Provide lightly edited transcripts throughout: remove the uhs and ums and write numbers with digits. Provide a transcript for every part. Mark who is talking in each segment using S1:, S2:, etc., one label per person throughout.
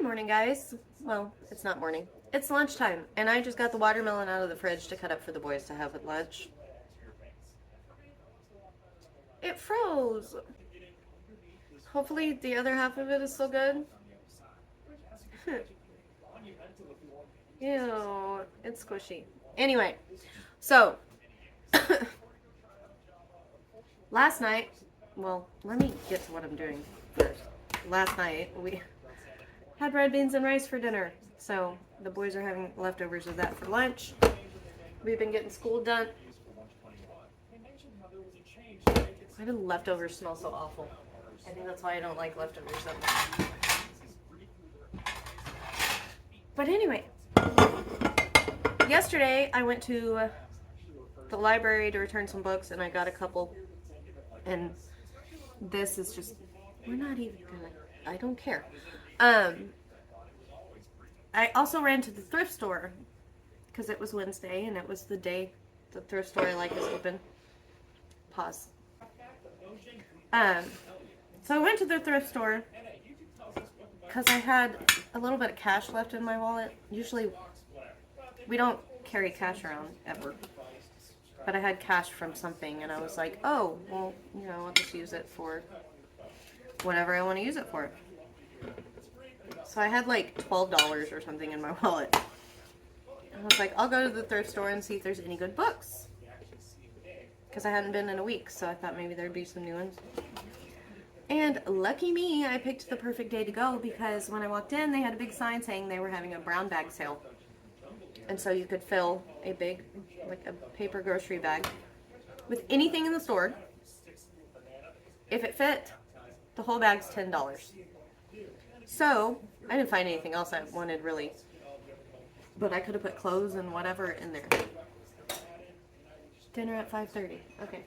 S1: morning, guys. Well, it's not morning. It's lunchtime, and I just got the watermelon out of the fridge to cut up for the boys to have at lunch. It froze. Hopefully the other half of it is still good. Ew, it's squishy. Anyway, so last night, well, let me get to what I'm doing first. Last night, we had red beans and rice for dinner. So the boys are having leftovers of that for lunch. We've been getting school done. Why do leftovers smell so awful? I think that's why I don't like leftovers so much. But anyway, yesterday I went to the library to return some books and I got a couple. And this is just, we're not even gonna, I don't care. I also ran to the thrift store because it was Wednesday and it was the day the thrift store I like is open. Pause. So I went to the thrift store because I had a little bit of cash left in my wallet. Usually we don't carry cash around ever, but I had cash from something and I was like, oh, well, you know, I'll just use it for whatever I want to use it for. So I had like $12 or something in my wallet. I was like, I'll go to the thrift store and see if there's any good books. Because I hadn't been in a week, so I thought maybe there'd be some new ones. And lucky me, I picked the perfect day to go because when I walked in, they had a big sign saying they were having a brown bag sale. And so you could fill a big, like a paper grocery bag with anything in the store. If it fit, the whole bag's $10. So I didn't find anything else I wanted really, but I could have put clothes and whatever in there. Dinner at 5:30. Okay.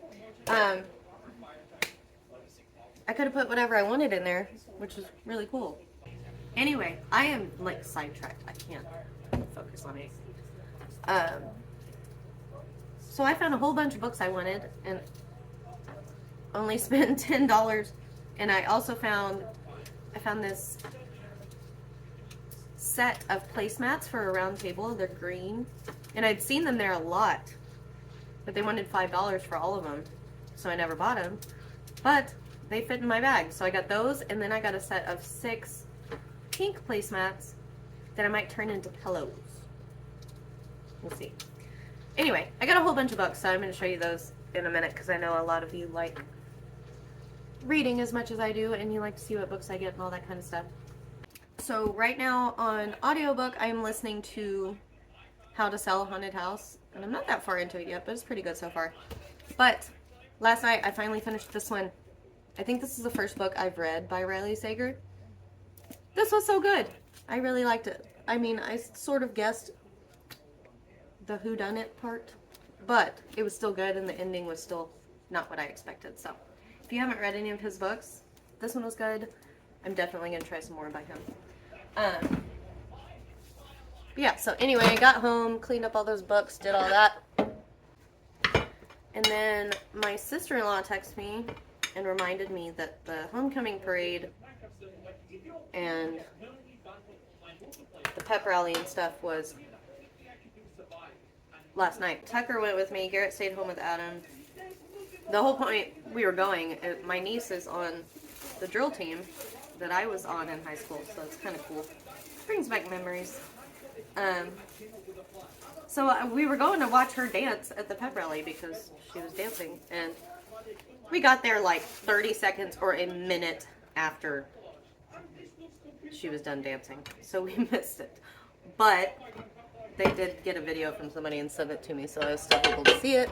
S1: I could have put whatever I wanted in there, which is really cool. Anyway, I am like sidetracked. I can't focus on it. So I found a whole bunch of books I wanted and only spent $10. And I also found this set of placemats for a round table. They're green. And I'd seen them there a lot. But they wanted $5 for all of them. So I never bought them. But they fit in my bag. So I got those. And then I got a set of 6 pink placemats that I might turn into pillows. We'll see. Anyway, I got a whole bunch of books. So I'm going to show you those in a minute. Because I know a lot of you like reading as much as I do. And you like to see what books I get and all that kind of stuff. So right now on audiobook, I'm listening to How to Sell a Haunted House. And I'm not that far into it yet, but it's pretty good so far. But last night I finally finished this one. I think this is the first book I've read by Riley Sager. This was so good. I really liked it. I mean, I sort of guessed the whodunit part, but it was still good and the ending was still not what I expected. So if you haven't read any of his books, this one was good. I'm definitely going to try some more by him. Yeah, so anyway, I got home, cleaned up all those books, did all that. And then my sister-in-law texted me and reminded me that the homecoming parade and the pep rally and stuff was last night. Tucker went with me, Garrett stayed home with Adam. The whole point we were going, my niece is on the drill team that I was on in high school, so it's kind of cool. Brings back memories. So we were going to watch her dance at the pep rally because she was dancing, and we got there like 30 seconds or a minute after she was done dancing, so we missed it. But they did get a video from somebody and sent it to me, so I was still able to see it.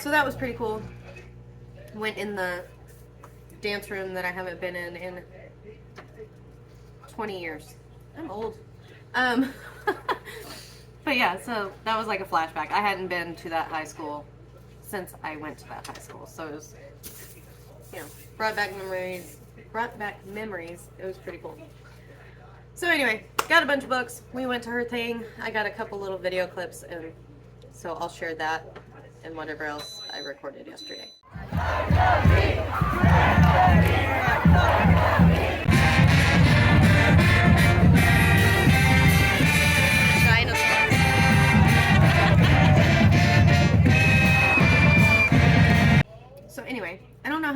S1: So that was pretty cool. Went in the dance room that I haven't been in 20 years. I'm old. But yeah, so that was like a flashback. I hadn't been to that high school since I went to that high school. So it was, you know, brought back memories. It was pretty cool. So anyway, got a bunch of books. We went to her thing. I got a couple little video clips, and so I'll share that and whatever else I recorded yesterday.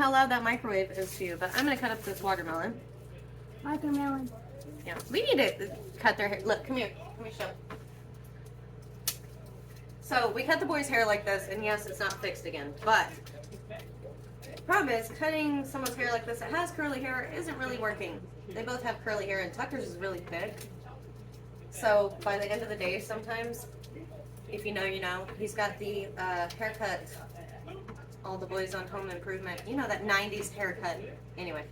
S1: how loud that microwave is to you, but I'm gonna cut up this watermelon.
S2: Watermelon.
S1: Yeah, we need to cut their hair. Look, come here. Let me show. So we cut the boy's hair like this, and yes, it's not fixed again, but the problem is cutting someone's hair like this that has curly hair isn't really working. They both have curly hair, and Tucker's is really thick. So by the end of the day, sometimes, if you know, you know, he's got the haircut, all the boys on Home Improvement, you know, that 90s haircut. Anyway,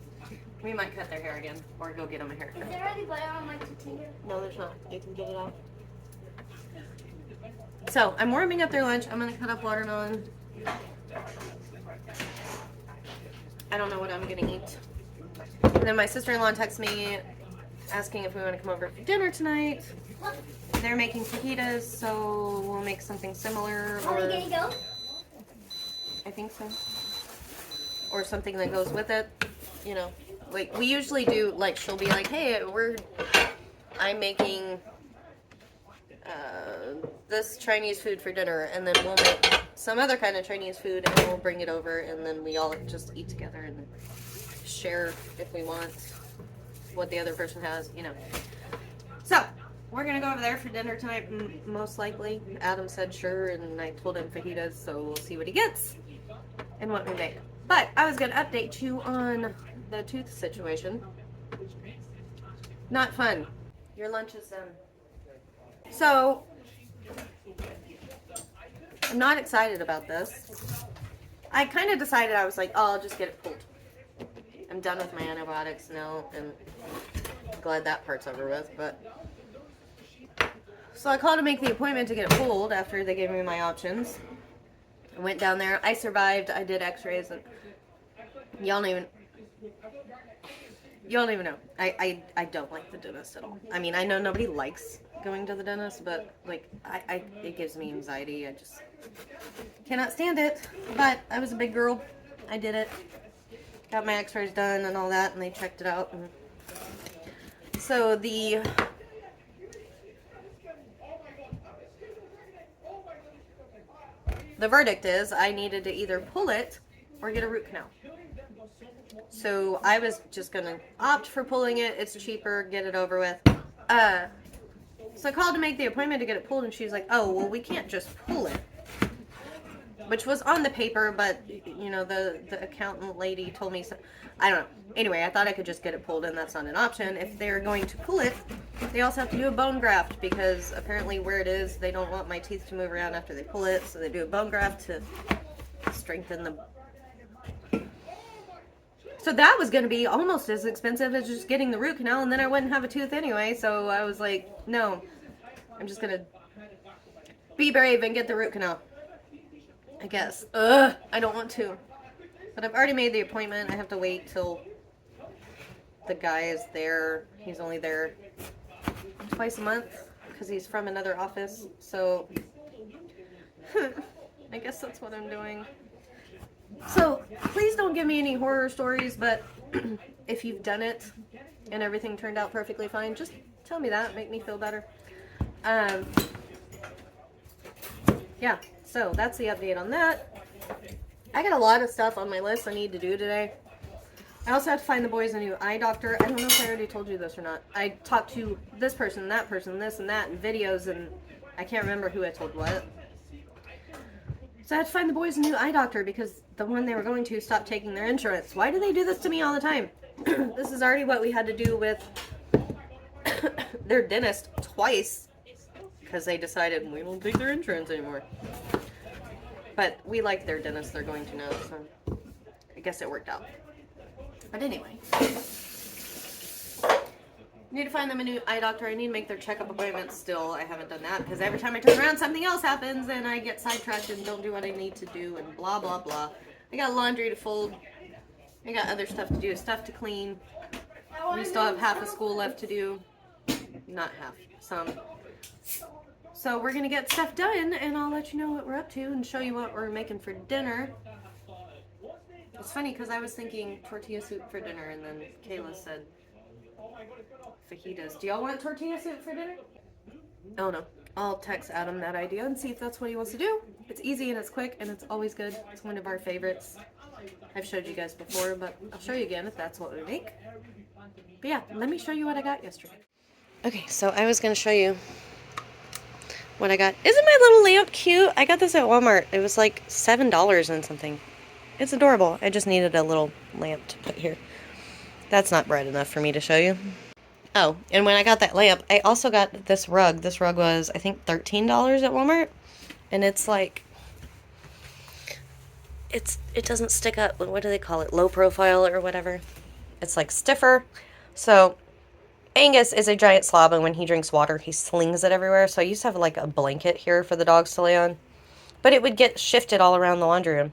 S1: we might cut their hair again, or go get them a haircut.
S2: Is there any butter on my tortilla?
S1: No, there's not. You can get it out. So, I'm warming up their lunch. I'm going to cut up watermelon. I don't know what I'm going to eat. And then my sister-in-law texts me asking if we want to come over for dinner tonight. They're making fajitas, so we'll make something similar.
S2: Are we gonna go?
S1: I think so. Or something that goes with it. You know, like we usually do, like she'll be like, hey, I'm making this Chinese food for dinner, and then we'll make some other kind of Chinese food and we'll bring it over, and then we all just eat together and share if we want what the other person has, you know. So we're gonna go over there for dinner tonight, most likely. Adam said sure, and I told him fajitas, so we'll see what he gets and what we make. But I was gonna update you on the tooth situation. Not fun. Your lunch is done. So I'm not excited about this. I kind of decided, I was like, oh, I'll just get it pulled. I'm done with my antibiotics now, and I'm glad that part's over with, but so I called to make the appointment to get it pulled after they gave me my options. I went down there. I survived. I did x-rays, and y'all don't even know. I don't like the dentist at all. I mean, I know nobody likes going to the dentist, but like it gives me anxiety. I just cannot stand it. But I was a big girl. I did it. Got my x-rays done and all that, and they checked it out. And so the verdict is I needed to either pull it or get a root canal. So I was just gonna opt for pulling it. It's cheaper, get it over with. So I called to make the appointment to get it pulled, and she's like, oh, well, we can't just pull it. Which was on the paper, but, you know, the accountant lady told me, so, I don't know. Anyway, I thought I could just get it pulled, and that's not an option. If they're going to pull it, they also have to do a bone graft, because apparently where it is, they don't want my teeth to move around after they pull it, so they do a bone graft to strengthen the... So that was going to be almost as expensive as just getting the root canal, and then I wouldn't have a tooth anyway, so I was like, no, I'm just going to be brave and get the root canal. I guess. Ugh, I don't want to. But I've already made the appointment. I have to wait till the guy is there. He's only there twice a month because he's from another office. So I guess that's what I'm doing. So please don't give me any horror stories, but if you've done it and everything turned out perfectly fine, just tell me that. Make me feel better. Yeah. So that's the update on that. I got a lot of stuff on my list I need to do today. I also have to find the boys a new eye doctor. I don't know if I already told you this or not. I talked to this person, this and that in videos, and I can't remember who I told what. So I had to find the boys a new eye doctor because the one they were going to stopped taking their insurance. Why do they do this to me all the time? This is already what we had to do with their dentist twice because they decided we won't take their insurance anymore. But we like their dentist they're going to know, so I guess it worked out. But anyway, I need to find them a new eye doctor. I need to make their checkup appointments still. I haven't done that because every time I turn around something else happens and I get sidetracked and don't do what I need to do and blah blah blah. I got laundry to fold. I got other stuff to do, stuff to clean. We still have half of school left to do. Not half, some. So we're going to get stuff done, and I'll let you know what we're up to and show you what we're making for dinner. It's funny because I was thinking tortilla soup for dinner, and then Kayla said fajitas. Do y'all want tortilla soup for dinner? Oh no. I'll text Adam that idea and see if that's what he wants to do. It's easy and it's quick and it's always good. It's one of our favorites. I've showed you guys before, but I'll show you again if that's what we make. But yeah, let me show you what I got yesterday. Okay, so I was going to show you what I got. Isn't my little lamp cute? I got this at Walmart. It was like $7 and something. It's adorable. I just needed a little lamp to put here. That's not bright enough for me to show you. Oh, and when I got that lamp, I also got this rug. This rug was, I think, $13 at Walmart. And it's like, it doesn't stick up. What do they call it? Low profile or whatever. It's like stiffer. So Angus is a giant slob, and when he drinks water, he slings it everywhere. So I used to have like a blanket here for the dogs to lay on. But it would get shifted all around the laundry room.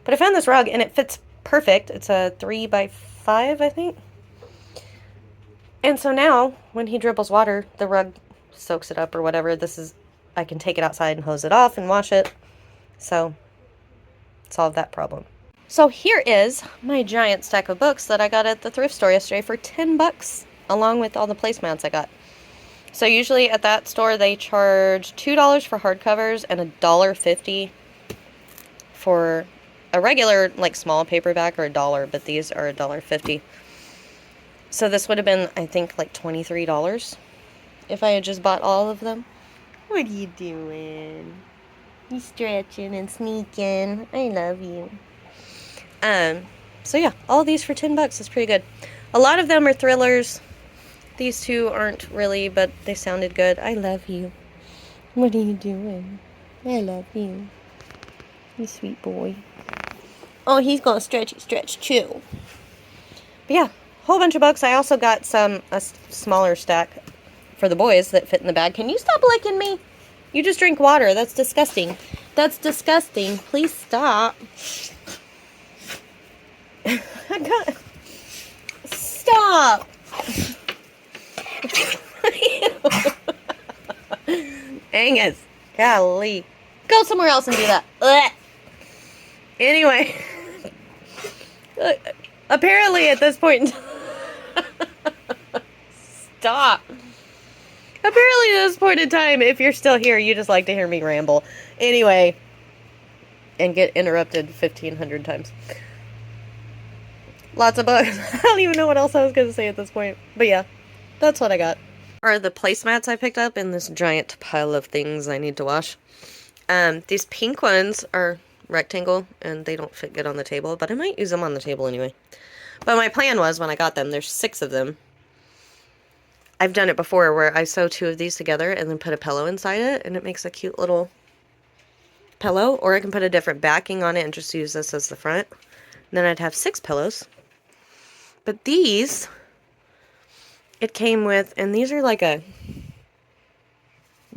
S1: But I found this rug, and it fits perfect. It's a 3x5, I think. And so now, when he dribbles water, the rug soaks it up or whatever. I can take it outside and hose it off and wash it. So, solve that problem. So here is my giant stack of books that I got at the thrift store yesterday for $10, along with all the placemats I got. So usually at that store, they charge $2 for hardcovers and $1.50 for a regular, like, small paperback, or $1, but these are $1.50. So this would have been, I think, like $23 if I had just bought all of them. What are you doing? You stretching and sneaking. I love you. So yeah, all these for $10 is pretty good. A lot of them are thrillers. These two aren't really, but they sounded good. I love you. What are you doing? I love you. You sweet boy. Oh, he's gonna stretch too. But yeah, whole bunch of books. I also got a smaller stack for the boys that fit in the bag. Can you stop licking me? You just drink water. That's disgusting. That's disgusting. Please stop. Stop. Angus. Golly. Go somewhere else and do that. Ugh. Anyway. Apparently at this point stop. Apparently at this point in time, if you're still here, you just like to hear me ramble. Anyway. And get interrupted 1,500 times. Lots of books. I don't even know what else I was going to say at this point. But yeah, that's what I got. Are the placemats I picked up in this giant pile of things I need to wash. These pink ones are rectangle, and they don't fit good on the table, but I might use them on the table anyway. But my plan was, when I got them, there's 6 of them. I've done it before where I sew 2 of these together and then put a pillow inside it, and it makes a cute little pillow. Or I can put a different backing on it and just use this as the front. And then I'd have 6 pillows. But these, it came with, and these are like a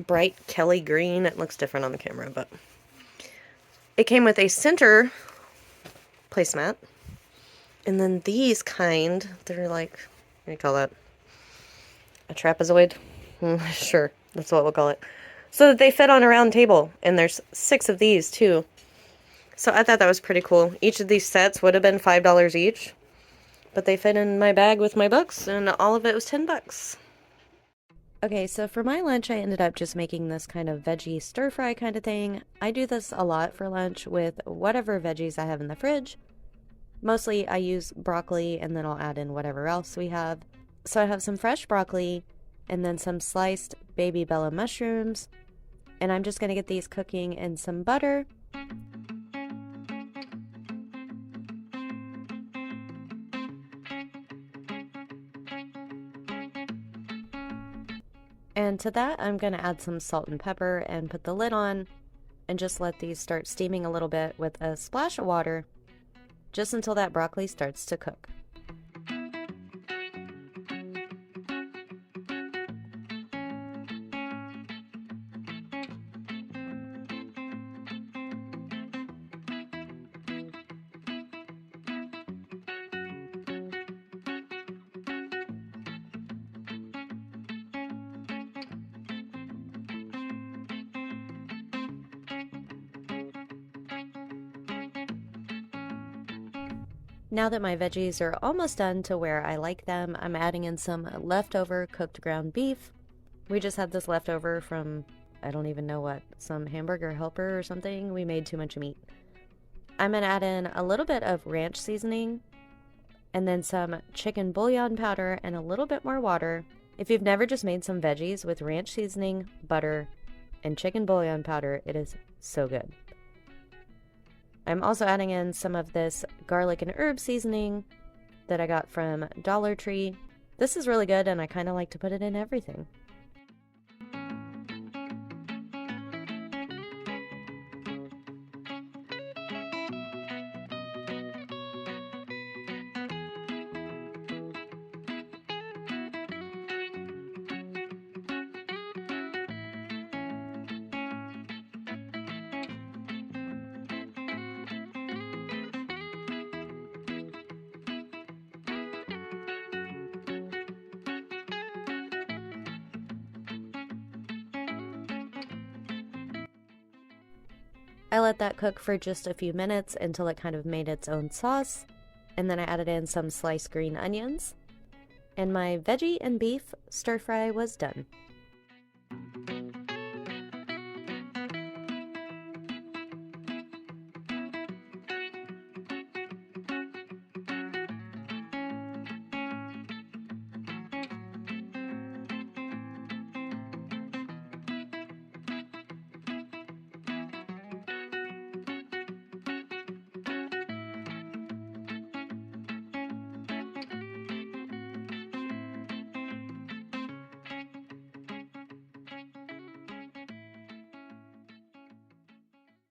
S1: bright Kelly green. It looks different on the camera, but it came with a center placemat. And then these kind, they're like, what do you call that? A trapezoid? Sure, that's what we'll call it. So that they fit on a round table. And there's 6 of these too. So I thought that was pretty cool. Each of these sets would have been $5 each. But they fit in my bag with my books, and all of it was $10. Okay, so for my lunch, I ended up just making this kind of veggie stir-fry kind of thing. I do this a lot for lunch with whatever veggies I have in the fridge. Mostly I use broccoli, and then I'll add in whatever else we have. So I have some fresh broccoli, and then some sliced baby bella mushrooms. And I'm just going to get these cooking in some butter. And to that, I'm going to add some salt and pepper and put the lid on and just let these start steaming a little bit with a splash of water just until that broccoli starts to cook. Now that my veggies are almost done to where I like them, I'm adding in some leftover cooked ground beef. We just had this leftover from, I don't even know what, some hamburger helper or something. We made too much meat.
S3: I'm going to add in a little bit of ranch seasoning and then some chicken bouillon powder and a little bit more water. If you've never just made some veggies with ranch seasoning, butter, and chicken bouillon powder, it is so good. I'm also adding in some of this garlic and herb seasoning that I got from Dollar Tree. This is really good, and I kind of like to put it in everything. I let that cook for just a few minutes until it kind of made its own sauce, and then I added in some sliced green onions, and my veggie and beef stir fry was done.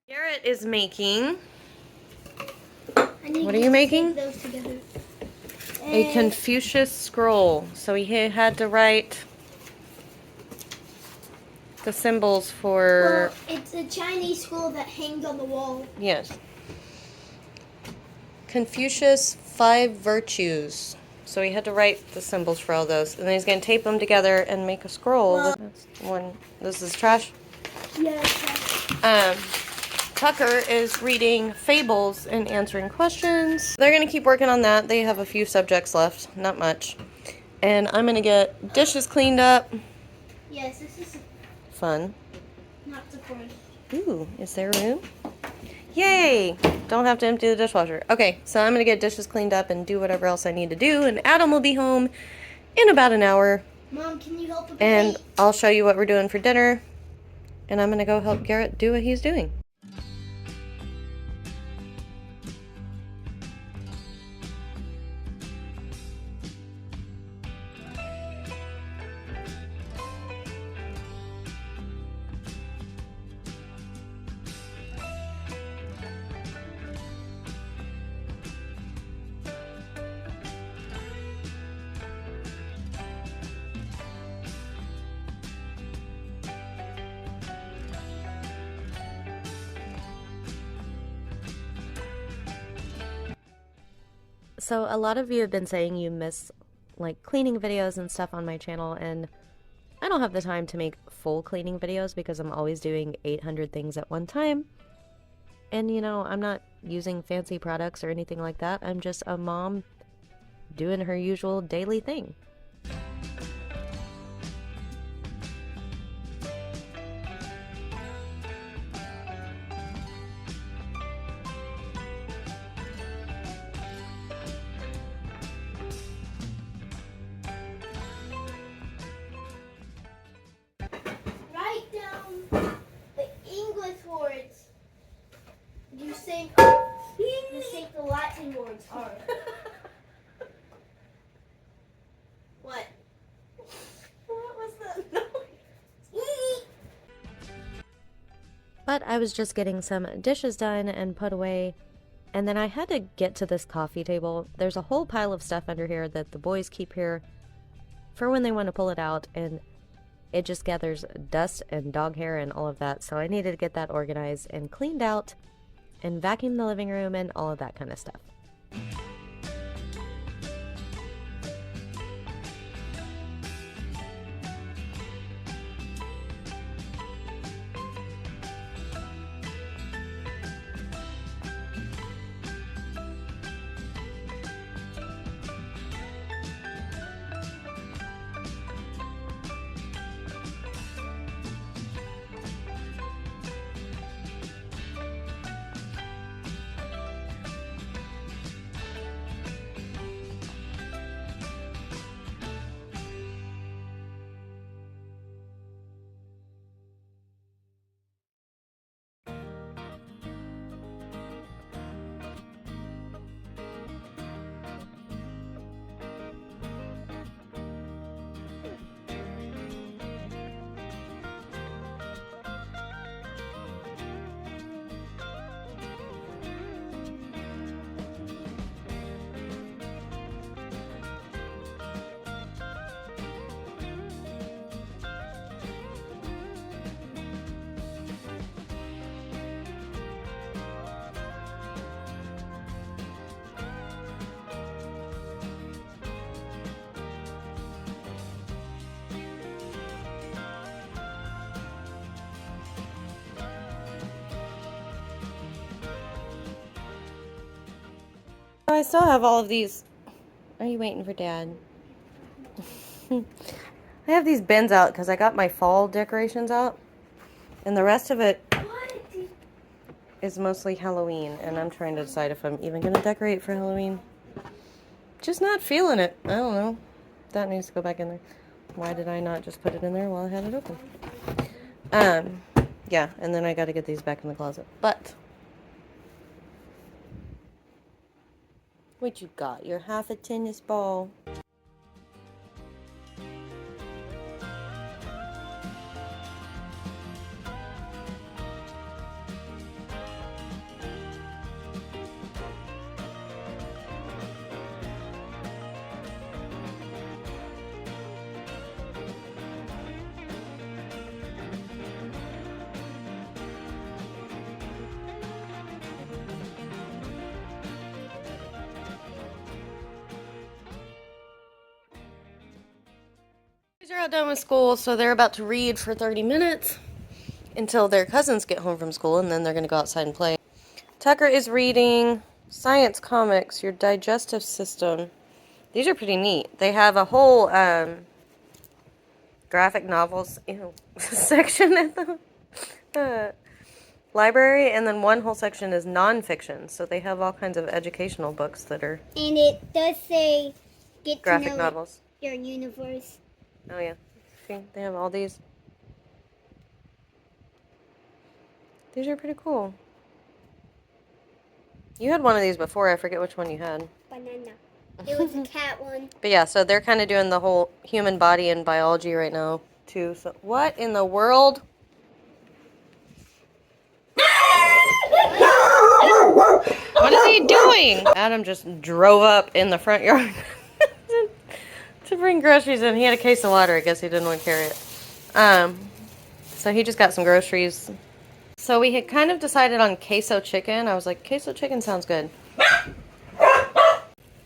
S1: Garrett is making,
S2: What
S1: are you making?
S2: Those together.
S1: a Confucius scroll. So he had to write the symbols for...
S2: Well, it's a Chinese scroll that hangs on the wall.
S1: Yes. Confucius 5 Virtues. So he had to write the symbols for all those. And then he's going to tape them together and make a scroll.
S2: Well,
S1: That's one. This is trash.
S2: Yes.
S1: Tucker is reading fables and answering questions. They're going to keep working on that. They have a few subjects left. Not much. And I'm going to get dishes cleaned up.
S2: Yes, this is
S1: Fun.
S2: not surprised.
S1: Ooh, is there room? Yay! Don't have to empty the dishwasher. Okay, so I'm going to get dishes cleaned up and do whatever else I need to do. And Adam will be home in about an hour.
S2: Mom, can you help with the
S1: And
S2: plate?
S1: I'll show you what we're doing for dinner. And I'm going to go help Garrett do what he's doing.
S3: So a lot of you have been saying you miss like cleaning videos and stuff on my channel, and I don't have the time to make full cleaning videos because I'm always doing 800 things at one time. And you know, I'm not using fancy products or anything like that. I'm just a mom doing her usual daily thing.
S2: Write down the English words. You think the Latin words are. What?
S1: What was that noise?
S3: But I was just getting some dishes done and put away, and then I had to get to this coffee table. There's a whole pile of stuff under here that the boys keep here for when they want to pull it out, and it just gathers dust and dog hair and all of that, so I needed to get that organized and cleaned out and vacuum the living room and all of that kind of stuff. I still have all of these. Are you waiting for Dad? I have these bins out because I got my fall decorations out. And the rest of it is mostly Halloween. And I'm trying to decide if I'm even going to decorate for Halloween. Just not feeling it. I don't know. That needs to go back in there. Why did I not just put it in there while I had it open? Yeah, and then I got to get these back in the closet. But what you got? You're half a tennis ball. They're all done with school, so they're about to read for 30 minutes until their cousins get home from school, and then they're going to go outside and play. Tucker is reading Science Comics, Your Digestive System. These are pretty neat. They have a whole graphic novels section at the library, and then one whole section is nonfiction, so they have all kinds of educational books that are...
S2: And it does say, get
S3: graphic
S2: to know
S3: novels.
S2: your universe.
S3: Oh, yeah. See, they have all these. These are pretty cool. You had one of these before. I forget which one you had.
S2: Banana. It was a cat one.
S3: But yeah, so they're kind of doing the whole human body and biology right now, too. So, what in the world? What is he doing? Adam just drove up in the front yard to bring groceries in. He had a case of water. I guess he didn't want to carry it. So he just got some groceries. So we had kind of decided on queso chicken. I was like, queso chicken sounds good.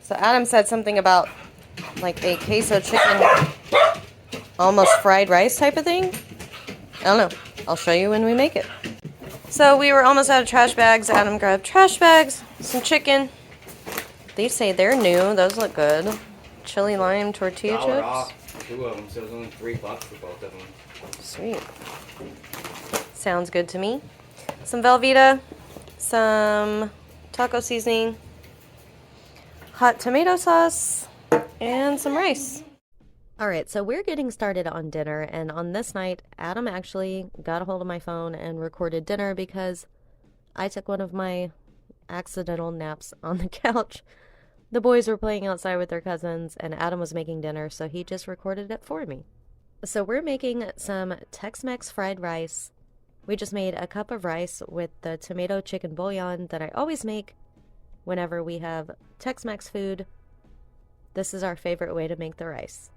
S3: So Adam said something about like a queso chicken, almost fried rice type of thing. I don't know. I'll show you when we make it. So we were almost out of trash bags. Adam grabbed trash bags, some chicken. They say they're new. Those look good. Chili lime tortilla
S4: $1
S3: chips.
S4: off, 2 of them, so it was only $3 for both of them.
S3: Sweet. Sounds good to me. Some Velveeta, some taco seasoning, hot tomato sauce, and some rice. All right, so we're getting started on dinner, and on this night, Adam actually got a hold of my phone and recorded dinner because I took one of my accidental naps on the couch. The boys were playing outside with their cousins, and Adam was making dinner, so he just recorded it for me. So we're making some Tex-Mex fried rice. We just made a cup of rice with the tomato chicken bouillon that I always make whenever we have Tex-Mex food. This is our favorite way to make the rice.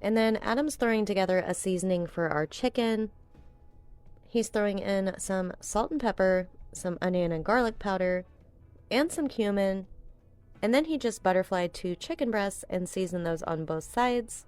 S3: And then Adam's throwing together a seasoning for our chicken. He's throwing in some salt and pepper, some onion and garlic powder, and some cumin. And then he just butterflied 2 chicken breasts and seasoned those on both sides.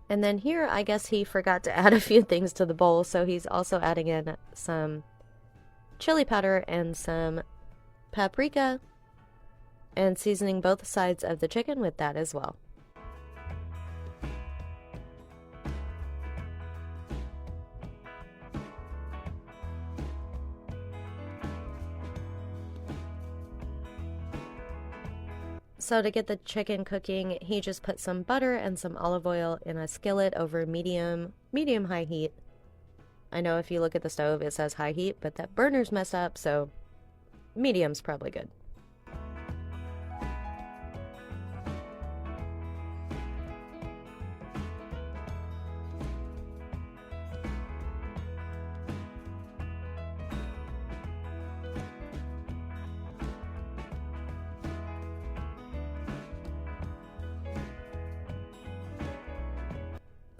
S3: And then here, I guess he forgot to add a few things to the bowl, so he's also adding in some chili powder and some paprika, and seasoning both sides of the chicken with that as well. So to get the chicken cooking, he just put some butter and some olive oil in a skillet over medium-high heat. I know if you look at the stove, it says high heat, but that burner's messed up, so medium's probably good.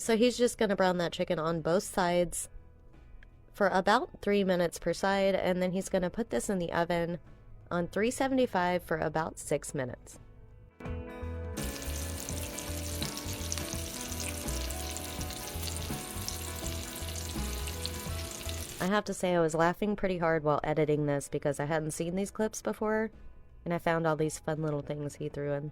S3: So he's just going to brown that chicken on both sides for about 3 minutes per side, and then he's going to put this in the oven on 375 for about 6 minutes. I have to say I was laughing pretty hard while editing this because I hadn't seen these clips before, and I found all these fun little things he threw in.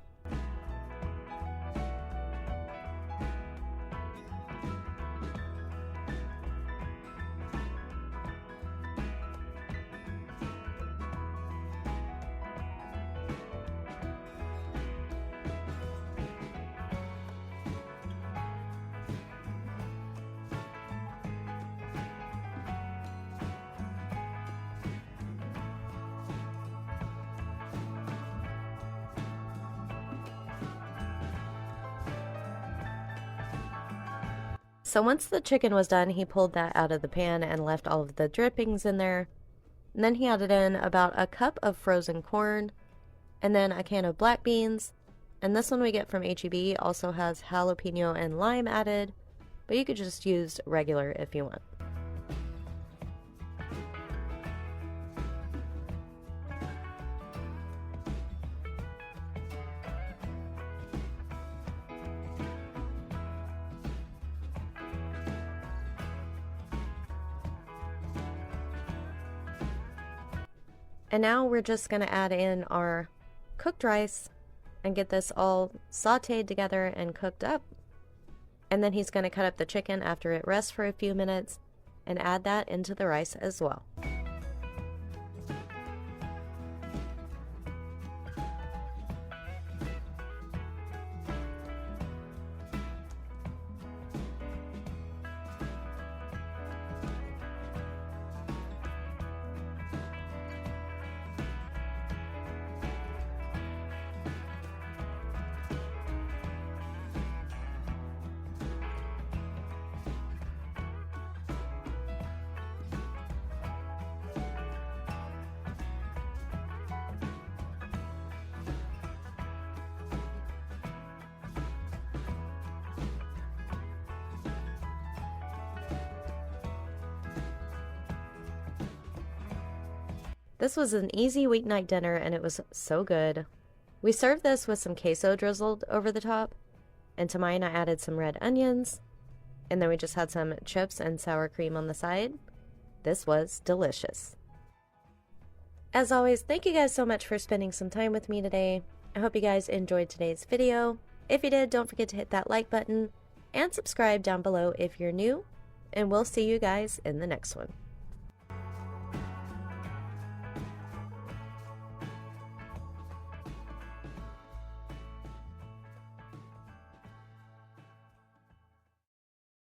S3: So once the chicken was done, he pulled that out of the pan and left all of the drippings in there. And then he added in about a cup of frozen corn, and then a can of black beans. And this one we get from H-E-B also has jalapeno and lime added, but you could just use regular if you want. And now we're just going to add in our cooked rice and get this all sauteed together and cooked up. And then he's going to cut up the chicken after it rests for a few minutes and add that into the rice as well. This was an easy weeknight dinner and it was so good. We served this with some queso drizzled over the top, and to mine I added some red onions, and then we just had some chips and sour cream on the side. This was delicious. As always, thank you guys so much for spending some time with me today. I hope you guys enjoyed today's video. If you did, don't forget to hit that like button and subscribe down below if you're new, and we'll see you guys in the next one.